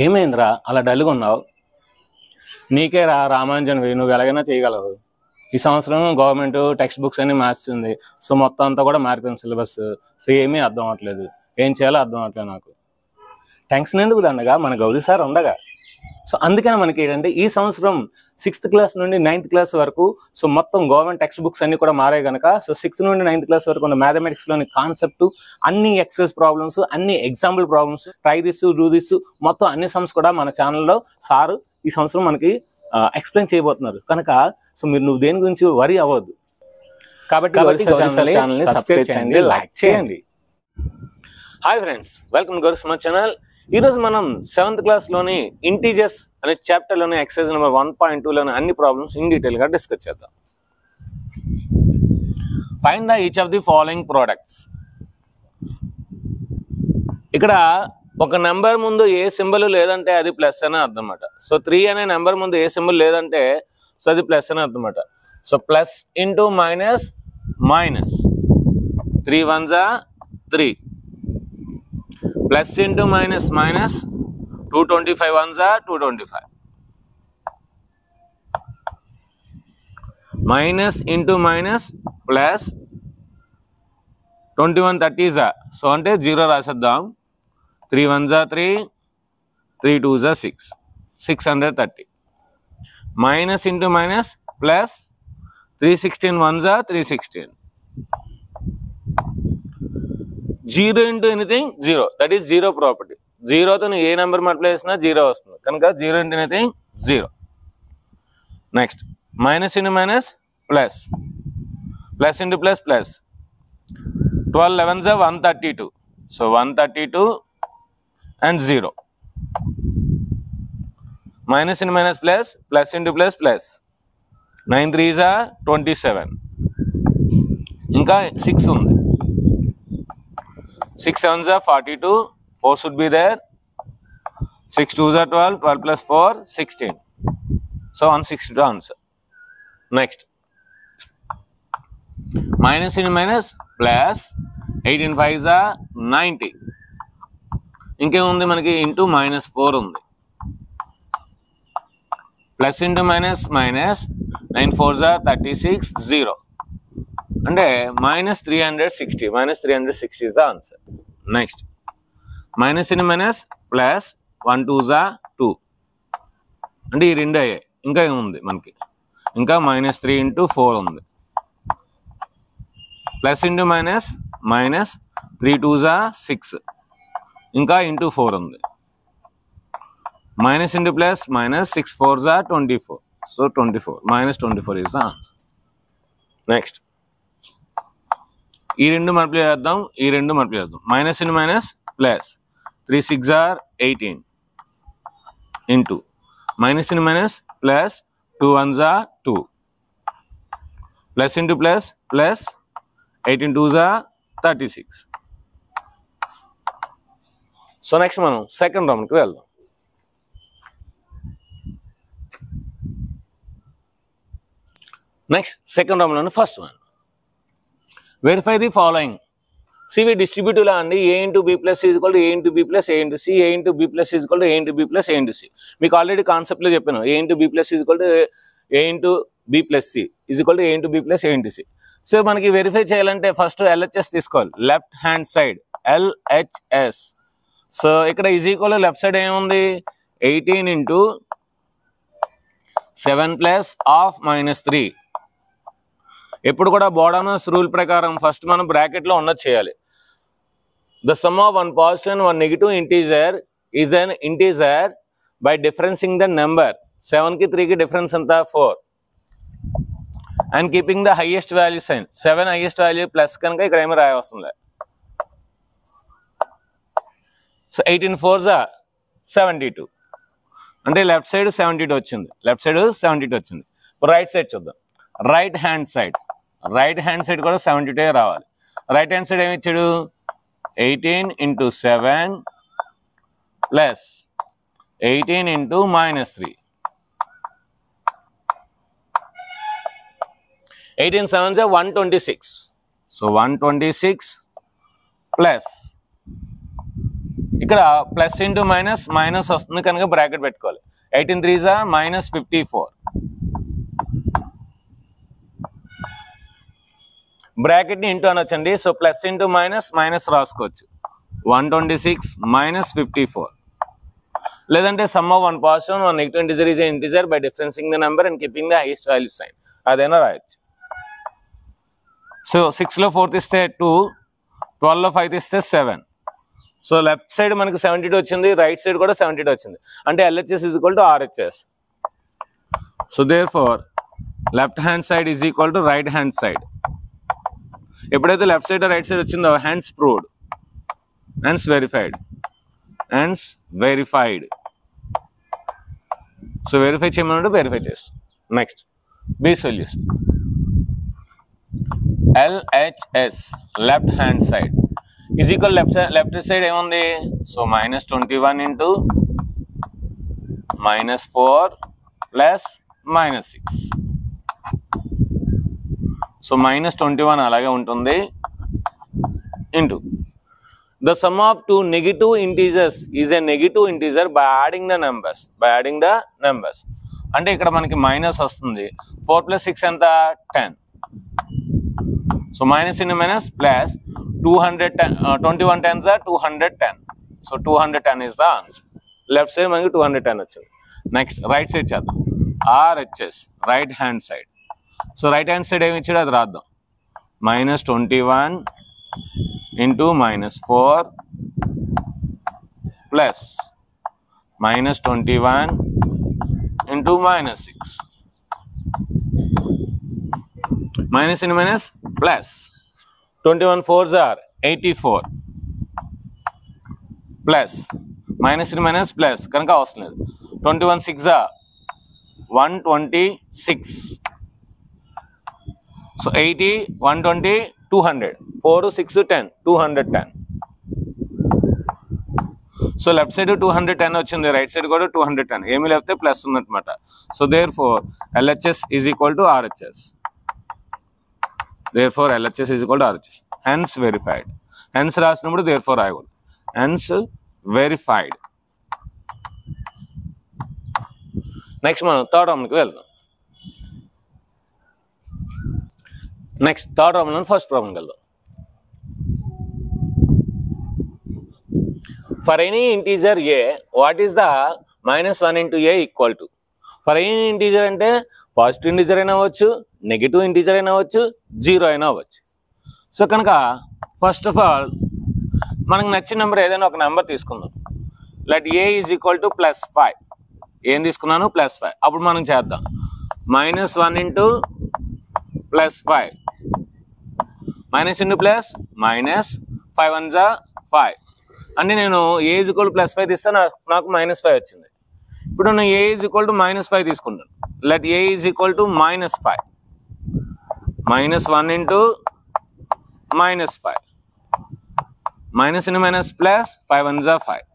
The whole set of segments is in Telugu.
ఏమైందిరా అలా డల్గా ఉన్నావు? నీకే రామాంజన్ నువ్వు ఎలాగైనా చేయగలవు. ఈ సంవత్సరం గవర్నమెంట్ టెక్స్ట్ బుక్స్ అన్ని మార్చింది. సో మొత్తం అంతా కూడా మారిపోయింది సిలబస్. సో ఏమీ అర్థం అవ్వట్లేదు, ఏం చేయాలో అర్థం అవ్వట్లేదు నాకు. టెన్షన్ ఎందుకు దండగా, మన గౌరీ సార్ ఉండగా. సో అందుకని మనకి ఏంటంటే ఈ సంవత్సరం 6th క్లాస్ నుండి 9th క్లాస్ వరకు సో మొత్తం గవర్నమెంట్ టెక్స్ట్ బుక్స్ అన్ని కూడా మారాయి కనుక సో 6th నుండి 9th క్లాస్ వరకు ఉన్న మ్యాథమెటిక్స్లోని కాన్సెప్ట్, అన్ని ఎక్సైజ్ ప్రాబ్లమ్స్, అన్ని example problems, try this do this మొత్తం అన్ని సమ్స్ కూడా మన ఛానల్లో సారు ఈ సంవత్సరం మనకి ఎక్స్ప్లెయిన్ చేయబోతున్నారు కనుక సో నువ్వు దేని గురించి వరి అవ్వద్దు. కాబట్టి ఛానల్ని సబ్స్క్రైబ్ చేయండి, లైక్ చేయండి. Hi friends, welcome Gauri smart channel. ఈరోజు మనం 7th క్లాస్లోని ఇంటీజర్స్ అనే చాప్టర్లోని ఎక్సైజ్ నెంబర్ 1.2లోని అన్ని ప్రాబ్లమ్స్ ఇన్ డీటెయిల్గా డిస్కస్ చేద్దాం. Find the each of the following products. ఇక్కడ ఒక నెంబర్ ముందు ఏ సింబల్ లేదంటే అది ప్లస్ అనే అర్థం అన్నమాట. సో 3 అనే నెంబర్ ముందు ఏ సింబల్ లేదంటే సో అది ప్లస్ అనే అర్థం అన్నమాట. So plus into minus minus, 3 1s 3, plus into minus minus, 225 1s 225, minus into minus plus 21 30s. So అంటే 0 రాసేద్దాం. 3 1s 3, 3 2s 6, 630, minus into minus plus 316 1s 316, 0 into anything 0, that is 0 property. 0తో ఏ నెంబర్ మల్టిప్లై చేసినా 0 వస్తుంది కనుక 0 into anything 0. Next minus into minus plus, plus into plus plus, 12 11s 132, so 132 and 0, minus into minus plus, plus into plus plus, 9 3s 27, ఇంకా 6 ఉంది, 6 7s 42, 4 should be there, 6 2s 12, 12 plus 4 16, so 162 answer. Next minus into minus plus, 18 5s 90, ఇంకేముంది మనకి ఇంటూ మైనస్ 4 ఉంది, plus into minus minus, 9 4s 36 0, అంటే minus 360, minus 360 is the answer. Next minus in minus plus, 1 2s 2, అంటే ఈ రెండు అయ్యాయి. ఇంకా ఏముంది మనకి, ఇంకా మైనస్ 3 ఇంటూ 4 ఉంది, plus into minus minus, 3 2s 6, ఇంకా ఇంటూ 4 ఉంది, minus into plus minus, 6 4s 24, so 24, minus 24 is the answer. Next ఈ రెండు మల్టిప్లై చేద్దాం, ఈ రెండు మల్టిప్లై చేద్దాం. Minus in minus plus, 3 6 18 into minus in minus plus, 2 1s 2, plus into plus plus, 18 2s 36. So next మనం సెకండ్ రౌండ్కి వెళ్దాం. నెక్స్ట్ సెకండ్ రౌండ్లోని first one, verify the following. సివి డిస్ట్రిబ్యూటివ్ లా అండి. A into B plus is equal to A into B plus A into C, A into B plus is equal to A into B plus A into C. మీకు ఆల్రెడీ కాన్సెప్ట్లో చెప్పాను, A into B plus is equal to A into B plus C is equal to A into B plus A into C. So మనకి వెరిఫై చేయాలంటే ఫస్ట్ ఎల్హెచ్ఎస్ తీసుకోవాలి, left hand side LHS. So ఇక్కడ ఈజ్ ఈక్వల్ లెఫ్ట్ సైడ్ ఏముంది, 18 ఇంటూ 7 ప్లస్ ఆఫ్ మైనస్ 3. ఎప్పుడు కూడా బోర్డామస్ రూల్ ప్రకారం ఫస్ట్ మనం బ్రాకెట్లో ఉన్నది చేయాలి. The sum of 1 positive and 1 negative integer is an integer by differencing the number. 7కి 3కి డిఫరెన్స్ ఎంత 4, and keeping the highest value sign. 7 highest value plus కనుక ఇక్కడ ఏమి రాయవస్తుంది. సో 18 4s 72, అంటే లెఫ్ట్ సైడ్ 72 వచ్చింది, లెఫ్ట్ సైడ్ 72 వచ్చింది. రైట్ సైడ్ చూద్దాం, right hand side, right hand side కూడా 72 రావాలి. రైట్ హ్యాండ్ సైడ్ ఏమి ఇచ్చాడు, 18 into 7 plus 18 into minus 3, 18 7s 126, so 126 plus ఇక్కడ ప్లస్ ఇంటూ మైనస్ మైనస్ వస్తుంది కనుక బ్రాకెట్ పెట్టుకోవాలి. 18 3 మైనస్ 54 బ్రాకెట్ ని ఇంటూ అనొచ్చండి. So plus into minus minus రాసుకోవచ్చు. 126 మైనస్ 54 లేదంటే sum of one positive one negative integer is integer by differencing the number and keeping the highest value sign అదైనా రాయొచ్చు. సో 6లో 4 తీస్తే 2, 12లో 5 తీస్తే 7. సో లెఫ్ట్ సైడ్ మనకి 72 వచ్చింది, రైట్ సైడ్ కూడా 72 వచ్చింది. అంటే LHS is equal to RHS. So therefore left hand side is equal to right hand side. ఎప్పుడైతే లెఫ్ట్ సైడ్ రైట్ సైడ్ వచ్చిందో hence proved, hence verified, hence verified. So verify చేయమన్నట్టు వెరిఫై చేస్తాం. Next B solution. LHS left hand side is equal left side ఏముంది? సో -21 ఇంటూ -4 ప్లస్ -6. సో -21 అలాగే ఉంటుంది into the sum of two negative integers is a negative integer by adding the numbers. అంటే ఇక్కడ మనకి మైనస్ వస్తుంది. 4 + 6 ఎంత? 10. So minus into minus plus 210 21 10s are 210. So 210 is the answer. Left side మనకి 210 వచ్చింది. నెక్స్ట్ రైట్ సైడ్ చేద్దాం. RHS right hand side. So right hand side ఏమి ఇచ్చాడో అది రాద్దాం. -21 ఇంటూ -4 plus -21 into -6. Minus into minus plus 21 4s are 84 plus minus into minus plus కనుక అవసరం లేదు. 21 6 are 126. So 80 120 200 4 6 10 210. So left side 210 వచ్చింది, రైట్ సైడ్ కూడా 210. ఏమీ లేకపోతే ప్లస్ ఉన్నమాట. So therefore LHS is equal to RHS. Therefore LHS is equal to RHS. Hence verified. Hence రాసినప్పుడు దేర్ ఫోర్ రాయకూడదు. Hence verified. నెక్స్ట్ మనం థర్డ్ ప్రాబ్లంకి వెళ్దాం. నెక్స్ట్ థర్డ్ ప్రాబ్లం ఫస్ట్ ప్రాబ్లంకి వెళ్దాం. For any integer a what is the -1 into a equal to. For any integer అంటే పాజిటివ్ ఇంటీజర్ అయినా అవ్వచ్చు, నెగిటివ్ ఇంటీజర్ అయినా అవ్వచ్చు, 0 అయినా అవ్వచ్చు. సో కనుక ఫస్ట్ ఆఫ్ ఆల్ మనకు నచ్చిన నెంబర్ ఏదైనా ఒక నెంబర్ తీసుకుందాం. Let A is equal to +5. ఏం తీసుకున్నాను? +5. అప్పుడు మనం చేద్దాం. -1 into +5 minus into plus -5 1s are 5. అంటే నేను ఏ ఈజ్ ఈక్వల్ టు +5 తీస్తే నాకు -5 వచ్చింది. ఇప్పుడు నేను ఏ ఈజ్ ఈక్వల్ టు -5 తీసుకుంటాను. Let A is equal to -5. -1 into -5 minus into minus plus 5 1s are 5.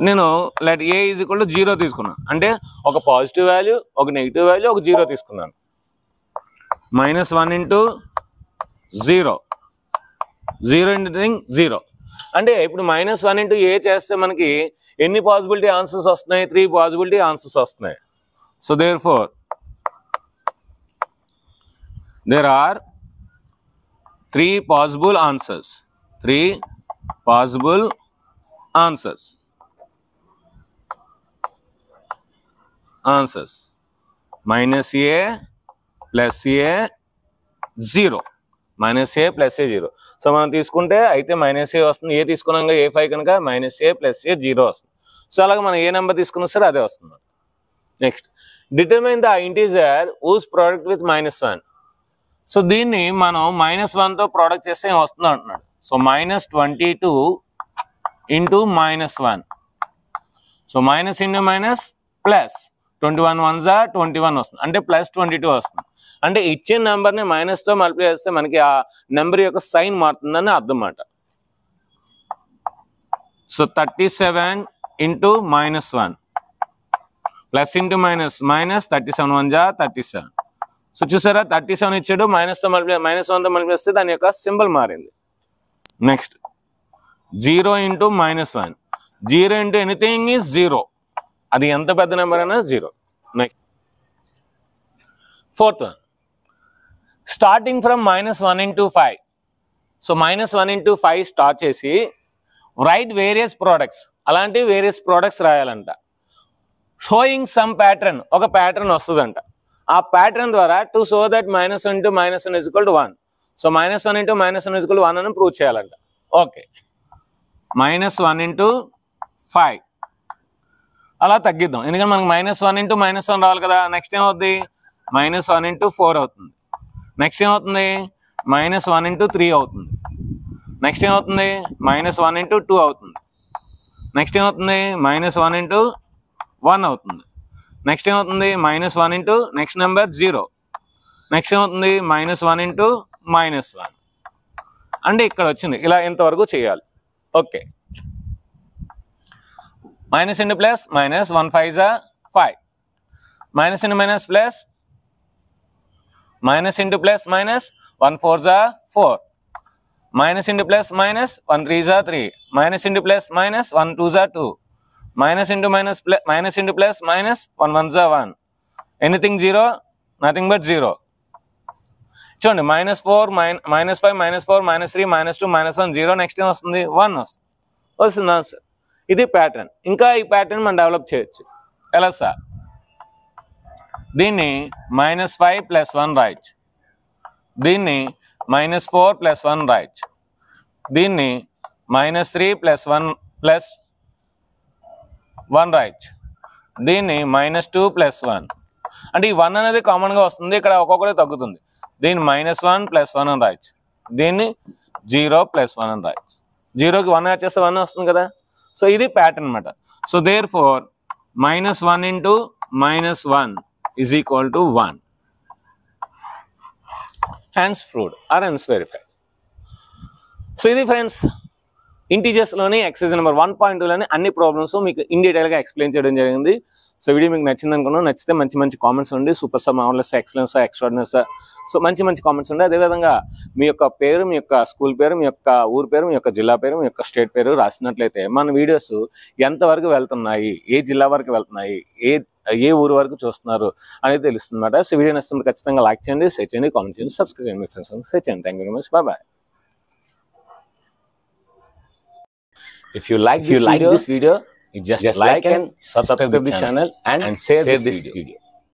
నేను let A is equal to 0 తీసుకున్నాను. అంటే ఒక పాజిటివ్ వాల్యూ, ఒక నెగిటివ్ వాల్యూ, ఒక 0 తీసుకున్నాను. -1 ఇంటూ 0 0 ఇంటూ 0. అంటే ఇప్పుడు -1 ఇంటూ ఏ చేస్తే మనకి ఎన్ని పాసిబిలిటీ ఆన్సర్స్ వస్తున్నాయి? 3 పాసిబిలిటీ ఆన్సర్స్ వస్తున్నాయి. So therefore there are 3 possible answers. 3 possible answers. -a plus a 0. -a plus a 0. So మనం తీసుకుంటే అయితే -a వస్తుంది. ఏ తీసుకున్నాం A5 కనుక -a plus a 0 వస్తుంది. సో అలాగే మనం ఏ నెంబర్ తీసుకున్నా సరే అదే వస్తుంది. Next determine the integer whose product with -1. So దీన్ని మనం -1తో ప్రోడక్ట్ చేస్తే ఏం వస్తుందో అంటున్నాడు. So -22 into -1. So minus into minus plus 21 1s are 21 వస్తుంది. అంటే +22 వస్తుంది. అంటే ఇచ్చిన నెంబర్ని మైనస్తో మల్టిప్లై చేస్తే మనకి ఆ నెంబర్ యొక్క సైన్ మారుతుందని అర్థం అన్నమాట. So 37 into -1 plus into minus -37 1s are 37. So చూసారా 37 ఇచ్చాడు, -1తో మల్టిప్లై చేస్తే దాని యొక్క సింబల్ మారింది. Next 0 into -1. 0 into anything is 0. అది ఎంత పెద్ద నెంబర్ అయినా 0. Next fourth one, starting from -1 into 5. So -1 into 5 start చేసి రైట్ వేరియస్ ప్రోడక్ట్స్, అలాంటి వేరియస్ ప్రోడక్ట్స్ రాయాలంట. షోయింగ్ సమ్ ప్యాటర్న్, ఒక ప్యాటర్న్ వస్తుందంట. ఆ ప్యాటర్న్ ద్వారా to show that -1 into -1 is equal to 1. So -1 into -1 is equal to 1 అని ప్రూవ్ చేయాలంట. ఓకే, -1 into 5 అలా తగ్గిద్దాం, ఎందుకంటే మనకి -1 into -1 రావాలి కదా. నెక్స్ట్ ఏమవుతుంది, -1 into 4 అవుతుంది. నెక్స్ట్ ఏమవుతుంది, -1 into 3 అవుతుంది. నెక్స్ట్ ఏమవుతుంది, -1 into 2 అవుతుంది. నెక్స్ట్ ఏమవుతుంది, -1 into 1 అవుతుంది. నెక్స్ట్ ఏమవుతుంది, -1 into నెక్స్ట్ నెంబర్ 0. నెక్స్ట్ ఏమవుతుంది, -1 into -1 అంటే ఇక్కడ వచ్చింది. ఇలా ఇంతవరకు చేయాలి. Okay, minus into plus, minus 1 5 is 5. Minus into minus plus, minus into plus minus 1 4 is 4. Minus into plus minus 1 3 is 3. Minus into plus minus 1 2 is 2. Minus into minus plus, minus into plus minus 1 1 is 1. Anything 0? Nothing but 0. చూడండి, -4 -5 -4 -3 -2 -1 0. నెక్స్ట్ ఏం వస్తుంది, 1 వస్తుంది ఆన్సర్. ఇది ప్యాటర్న్. ఇంకా ఈ ప్యాటర్న్ మనం డెవలప్ చేయొచ్చు. ఎలా సార్, దీన్ని -5 + 1 రాయొచ్చు, దీన్ని -4 + 1 రాయొచ్చు, దీన్ని -3 + 1 రాయొచ్చు, దీన్ని -2 + 1. అంటే ఈ 1 అనేది కామన్గా వస్తుంది, ఇక్కడ ఒక్కొక్కటి తగ్గుతుంది. దీన్ని -1 + 1 అని రాయొచ్చు, దీన్ని 0 + 1 అని రాయొచ్చు. 0కి 1 యాడ్ చేస్తే 1 వస్తుంది కదా. సో ఇది ప్యాటర్న్ అనమాట. So therefore -1 into -1 is equal to 1. Hence proved or hence verified. So ఇది ఫ్రెండ్స్, ఇంటీజర్స్లోని ఎక్సర్సైజ్ నెంబర్ 1.2లోని అన్ని ప్రాబ్లమ్స్ మీకు ఇన్ డీటెయిల్గా ఎక్స్ప్లెయిన్ చేయడం జరిగింది. సో వీడియో మీకు నచ్చింది అనుకున్నాను. నచ్చితే మంచి మంచి కామెంట్స్ ఉండి super sir, marvellous, excellence, extraordinary sir, so మంచి మంచి కామెంట్స్ ఉండి, అదేవిధంగా మీ యొక్క పేరు, మీ యొక్క స్కూల్ పేరు, మీ యొక్క ఊరు పేరు, మీ యొక్క జిల్లా పేరు, మీ యొక్క స్టేట్ పేరు రాసినట్లయితే మన వీడియోస్ ఎంతవరకు వెళ్తున్నాయి, ఏ జిల్లా వరకు వెళ్తున్నాయి, ఏ ఊరు వరకు చూస్తున్నారు అనేది తెలుస్తుంది అన్నమాట. సో వీడియో నచ్చితే ఖచ్చితంగా లైక్ చేయండి, షేర్ చేయండి, కామెంట్ చేయండి, సబ్స్క్రైబ్ చేయండి, మీ ఫ్రెండ్స్ షేర్ చేయండి. Thank you very much. Bye. If you like this video, you just like and subscribe the channel and share this video.